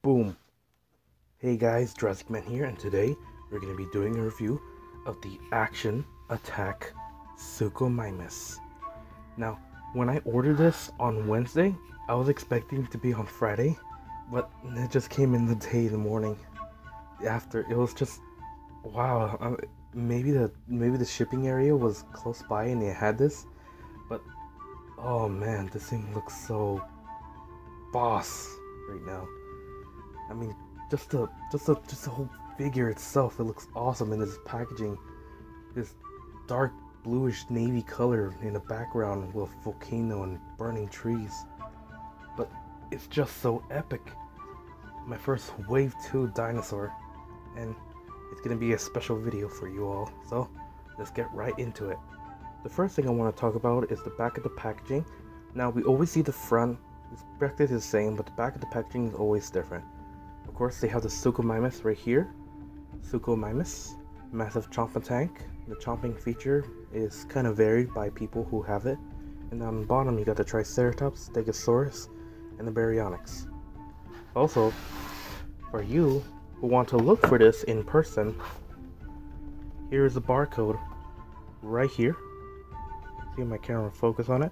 Boom! Hey guys, Jurassic Man here, and today we're going to be doing a review of the Action Attack Suchomimus. Now, when I ordered this on Wednesday, I was expecting it to be on Friday, but it just came in the morning after. It was just, wow, maybe the shipping area was close by and they had this, but oh man, this thing looks so boss right now. I mean, just the whole figure itself, it looks awesome in this packaging. This dark bluish navy color in the background with a volcano and burning trees. But it's just so epic. My first Wave 2 dinosaur, and it's gonna be a special video for you all. So let's get right into it. The first thing I want to talk about is the back of the packaging. Now, we always see the front, it's practically the same, but the back of the packaging is always different. Of course, they have the Suchomimus right here. Suchomimus, massive chomping tank. The chomping feature is kind of varied by people who have it. And on the bottom, you got the Triceratops, Stegosaurus, and the Baryonyx. Also, for you who want to look for this in person, here is the barcode right here. See my camera focus on it?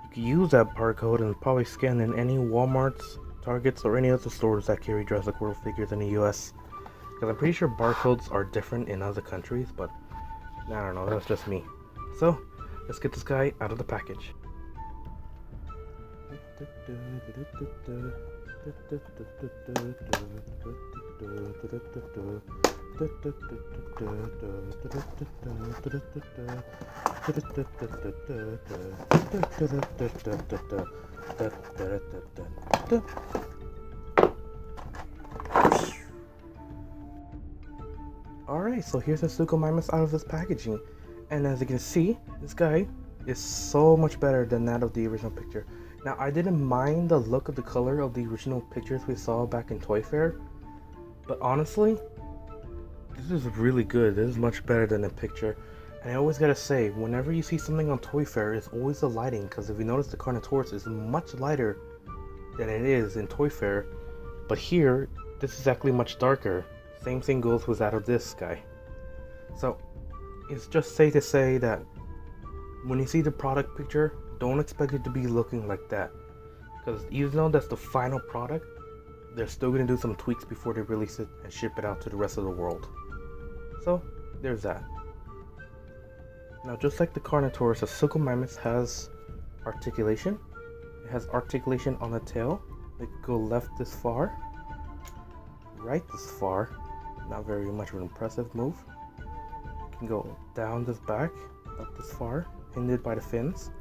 You can use that barcode and probably scan in any Walmarts, Targets, or any other stores that carry Jurassic World figures in the US. Because I'm pretty sure barcodes are different in other countries, but I don't know, that's just me. So, let's get this guy out of the package. Alright, so here's the Suchomimus out of this packaging, and as you can see, this guy is so much better than that of the original picture. Now, I didn't mind the look of the color of the original pictures we saw back in Toy Fair, but honestly, this is really good. This is much better than the picture. And I always gotta say, whenever you see something on Toy Fair, it's always the lighting, because if you notice, the Carnotaurus is much lighter than it is in Toy Fair, but here, this is actually much darker. Same thing goes with that of this guy. So, it's just safe to say that when you see the product picture, don't expect it to be looking like that. Because even though that's the final product, they're still going to do some tweaks before they release it and ship it out to the rest of the world. So, there's that. Now, just like the Carnotaurus, the Suchomimus has articulation. It has articulation on the tail. It can go left this far, right this far. Not very much of an impressive move. It can go down this back, up this far, hindered by the fins.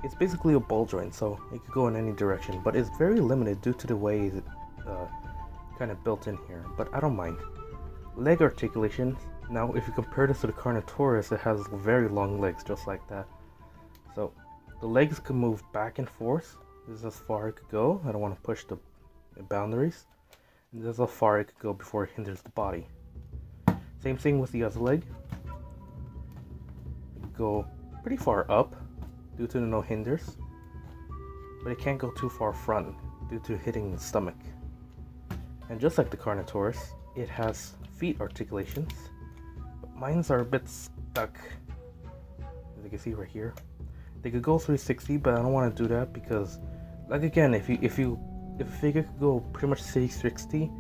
It's basically a ball joint, so it could go in any direction, but it's very limited due to the way it's kind of built in here, but I don't mind. Leg articulation. Now, if you compare this to the Carnotaurus, it has very long legs, just like that. So, the legs can move back and forth. This is as far it could go. I don't want to push the boundaries. And this is how far it could go before it hinders the body. Same thing with the other leg. It could go pretty far up due to the no hinders, but it can't go too far front due to hitting the stomach. And just like the Carnotaurus, it has feet articulations, but mine are a bit stuck. As you can see right here, they could go 360, but I don't want to do that because, like, again, if a figure could go pretty much 360,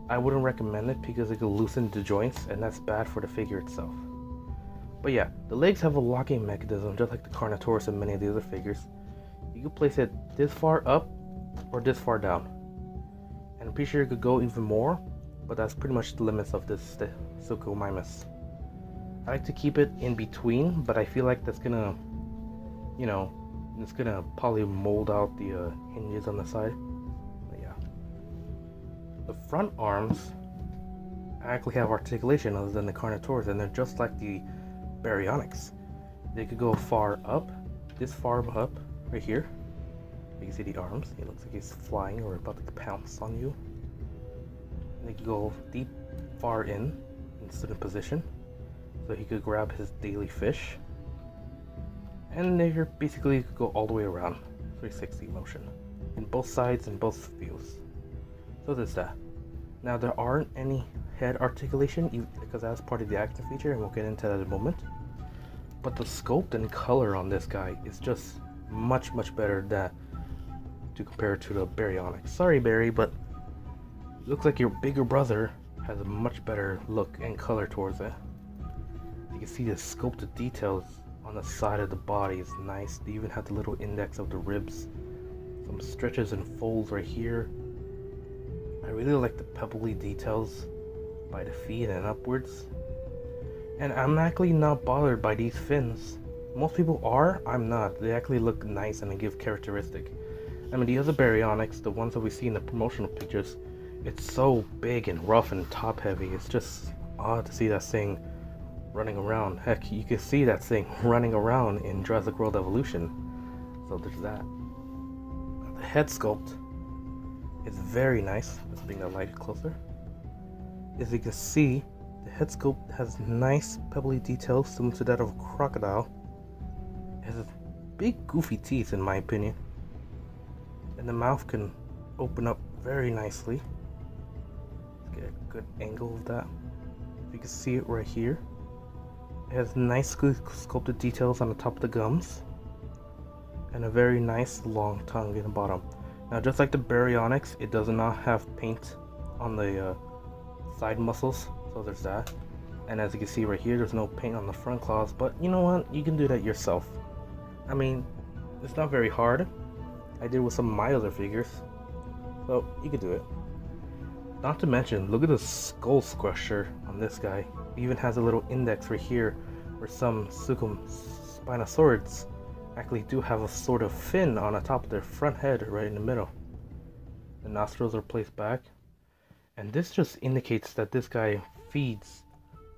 I wouldn't recommend it because it could loosen the joints, and that's bad for the figure itself. But yeah, the legs have a locking mechanism just like the Carnotaurus and many of the other figures. You can place it this far up or this far down. And I'm pretty sure you could go even more, but that's pretty much the limits of this Suchomimus. I like to keep it in between, but I feel like that's gonna, it's gonna probably mold out the hinges on the side. But yeah. The front arms actually have articulation other than the Carnotaurus, and they're just like the Baryonyx. They could go far up, this far up, right here. You can see the arms. It looks like he's flying or about to pounce on you. And they could go deep, far in certain position, so he could grab his daily fish. And there basically you could go all the way around, 360 motion, in both sides and both views. So there's that. Now there aren't any head articulation because that's part of the action feature, and we'll get into that in a moment. But the sculpt and color on this guy is just much better to compare to the Baryonyx. Sorry Barry, but it looks like your bigger brother has a much better look and color towards it. You can see the sculpted details on the side of the body is nice. They even have the little index of the ribs. Some stretches and folds right here. I really like the pebbly details by the feet and upwards. And I'm actually not bothered by these fins. Most people are, I'm not. They actually look nice and they give characteristic. I mean, the other Baryonyx, the ones that we see in the promotional pictures, it's so big and rough and top heavy. It's just odd to see that thing running around. Heck, you can see that thing running around in Jurassic World Evolution. So there's that. The head sculpt is very nice. Let's bring the light closer. As you can see, the head sculpt has nice pebbly details similar to that of a crocodile. It has big goofy teeth in my opinion. And the mouth can open up very nicely. Let's get a good angle of that. You can see it right here. It has nice sculpted details on the top of the gums. And a very nice long tongue in the bottom. Now just like the Baryonyx, it does not have paint on the side muscles. So there's that. And as you can see right here, there's no paint on the front claws. But you know what? You can do that yourself. I mean, it's not very hard. I did with some of my other figures. So you can do it. Not to mention, look at the skull squasher on this guy. It even has a little index right here where some spinosaurus actually do have a sort of fin on the top of their front head right in the middle. The nostrils are placed back. And this just indicates that this guy feeds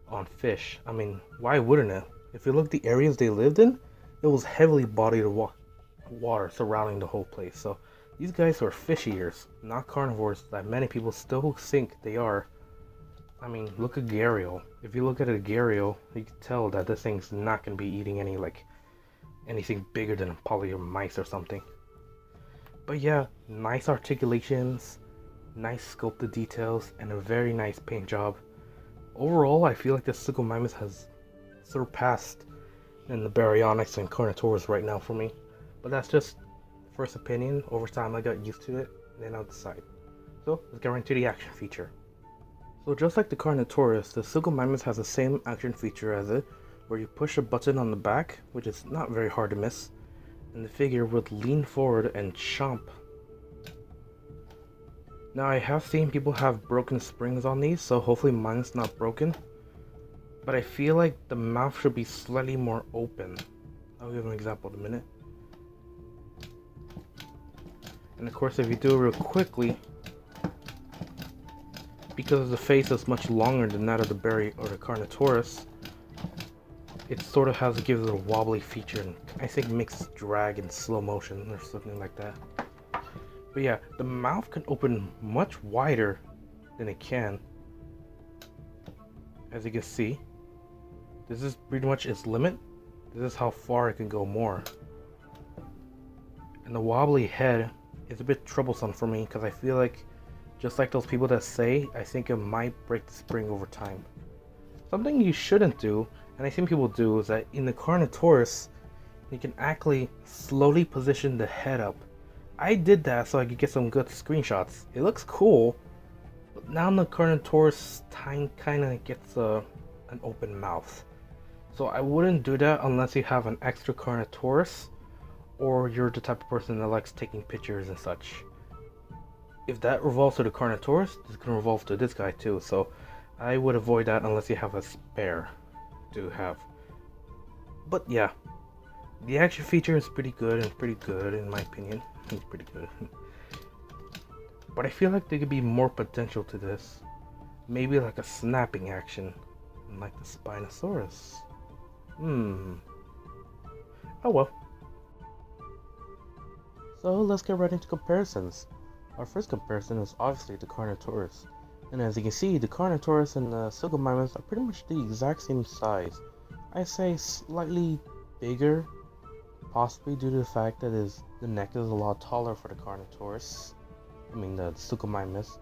on fish. I mean, why wouldn't it? If you look at the areas they lived in, it was heavily bodied water surrounding the whole place. So these guys are fish eaters, not carnivores that many people still think they are. I mean, look at Gharial. If you look at a Gharial, you can tell that this thing's not going to be eating anything bigger than probably a mice or something. But yeah, nice articulations, nice sculpted details, and a very nice paint job. Overall, I feel like the Suchomimus has surpassed in the Baryonyx and Carnotaurus right now for me. But that's just first opinion. Over time I got used to it, then I'll decide. So let's get right into the action feature. So just like the Carnotaurus, the Suchomimus has the same action feature as it, where you push a button on the back, which is not very hard to miss, and the figure would lean forward and chomp. Now I have seen people have broken springs on these, so hopefully mine's not broken. But I feel like the mouth should be slightly more open. I'll give an example in a minute. And of course, if you do it real quickly, because the face is much longer than that of the Bary or the Carnotaurus, it sort of gives it a wobbly feature, and I think makes drag in slow motion or something like that. But yeah, the mouth can open much wider than it can. As you can see, this is pretty much its limit. This is how far it can go more. And the wobbly head is a bit troublesome for me because I feel like, just like those people that say, I think it might break the spring over time. Something you shouldn't do, and I think people do, is that in the Carnotaurus, you can actually slowly position the head up. I did that so I could get some good screenshots. It looks cool, but now the Carnotaurus kind of gets an open mouth. So I wouldn't do that unless you have an extra Carnotaurus, or you're the type of person that likes taking pictures and such. If that revolves to the Carnotaurus, it's going to revolve to this guy too, so I would avoid that unless you have a spare to have. But yeah, the action feature is pretty good in my opinion. It's pretty good. But I feel like there could be more potential to this. Maybe like a snapping action, like the Spinosaurus. Oh well. So let's get right into comparisons. Our first comparison is obviously the Carnotaurus. And as you can see, the Carnotaurus and the Suchomimus are pretty much the exact same size. I say slightly bigger, possibly due to the fact that the neck is a lot taller for the Carnotaurus. I mean the Suchomimus.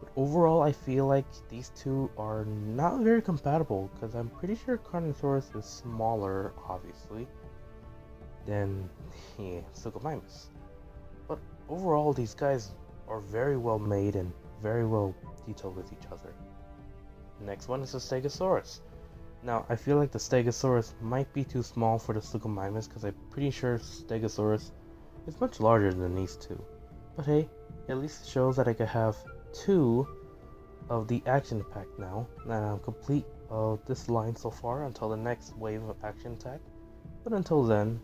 But overall, I feel like these two are not very compatible because I'm pretty sure Carnosaurus is smaller, obviously, than Suchomimus. But overall, these guys are very well made and very well detailed with each other. Next one is the Stegosaurus. Now, I feel like the Stegosaurus might be too small for the Suchomimus because I'm pretty sure Stegosaurus is much larger than these two. But hey, at least it shows that I could have two of the action pack now. And I'm complete of this line so far until the next wave of action attack. But until then,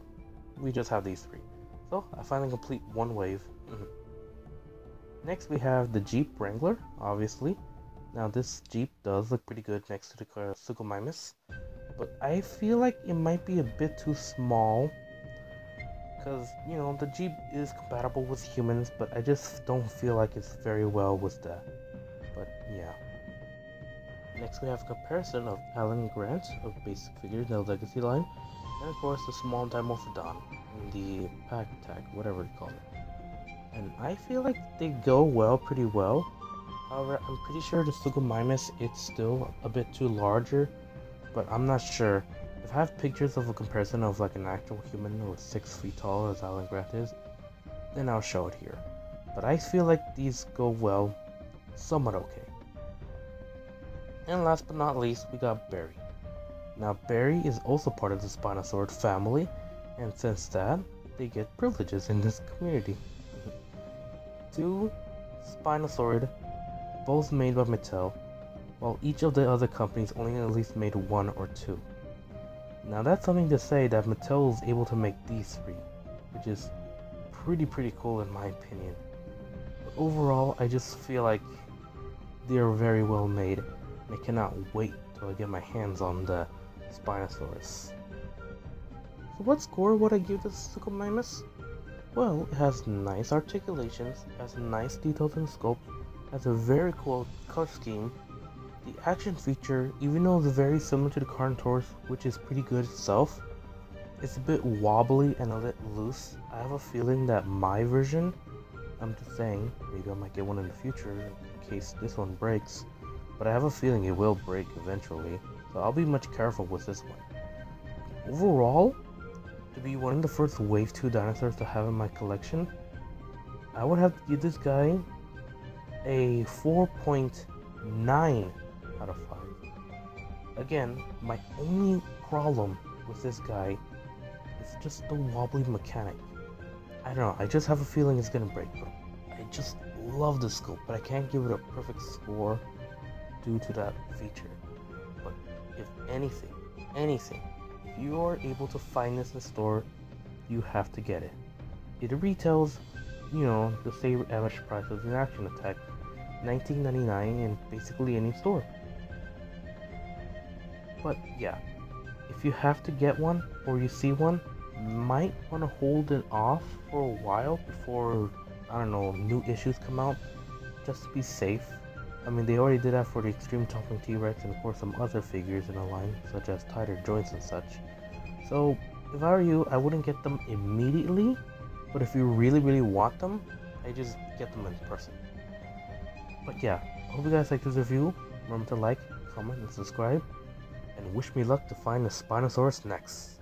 we just have these three. So I finally complete one wave. Next we have the Jeep Wrangler, obviously. Now this Jeep does look pretty good next to the Suchomimus, but I feel like it might be a bit too small because, you know, the Jeep is compatible with humans, but I just don't feel like it's very well with that. But yeah. Next we have a comparison of Alan Grant of Basic Figures, the Legacy line, and of course the small Dimorphodon in the pack tag, whatever you call it. And I feel like they go well, pretty well. However, I'm pretty sure the Suchomimus, it's still a bit too larger, but I'm not sure. If I have pictures of a comparison of like an actual human who is 6 feet tall as Alan Grant is, then I'll show it here. But I feel like these go well, somewhat okay. And last but not least, we got Barry. Now Barry is also part of the Spinosaurus family, and since that, they get privileges in this community. 2 Spinosaurus, both made by Mattel, while each of the other companies only at least made 1 or 2. Now that's something to say that Mattel was able to make these 3, which is pretty cool in my opinion. But overall, I just feel like they are very well made, and I cannot wait till I get my hands on the Spinosaurus. So what score would I give this Suchomimus? Well, it has nice articulations, has nice details and sculpt, has a very cool color scheme. The action feature, even though it's very similar to the Carnosaurus, which is pretty good itself, it's a bit wobbly and a bit loose. I have a feeling that my version, I'm just saying, maybe I might get one in the future in case this one breaks, but I have a feeling it will break eventually, so I'll be much careful with this one. Overall, to be one of the first Wave 2 dinosaurs to have in my collection, I would have to give this guy a 4.9 out of 5. Again, my only problem with this guy is just the wobbly mechanic. I don't know, I just have a feeling it's gonna break, but I just love the sculpt, but I can't give it a perfect score due to that feature. But if anything, if you are able to find this in the store, you have to get it. It retails, you know, the same average price as an action attack, $19.99 in basically any store. But yeah, if you have to get one or you see one, you might want to hold it off for a while before, I don't know, new issues come out, just to be safe. I mean, they already did that for the Extreme Toppling T-Rex and of course some other figures in the line, such as tighter joints and such. So, if I were you, I wouldn't get them immediately, but if you really want them, I just get them in person. But yeah, I hope you guys like this review. Remember to like, comment, and subscribe, and wish me luck to find the Spinosaurus next.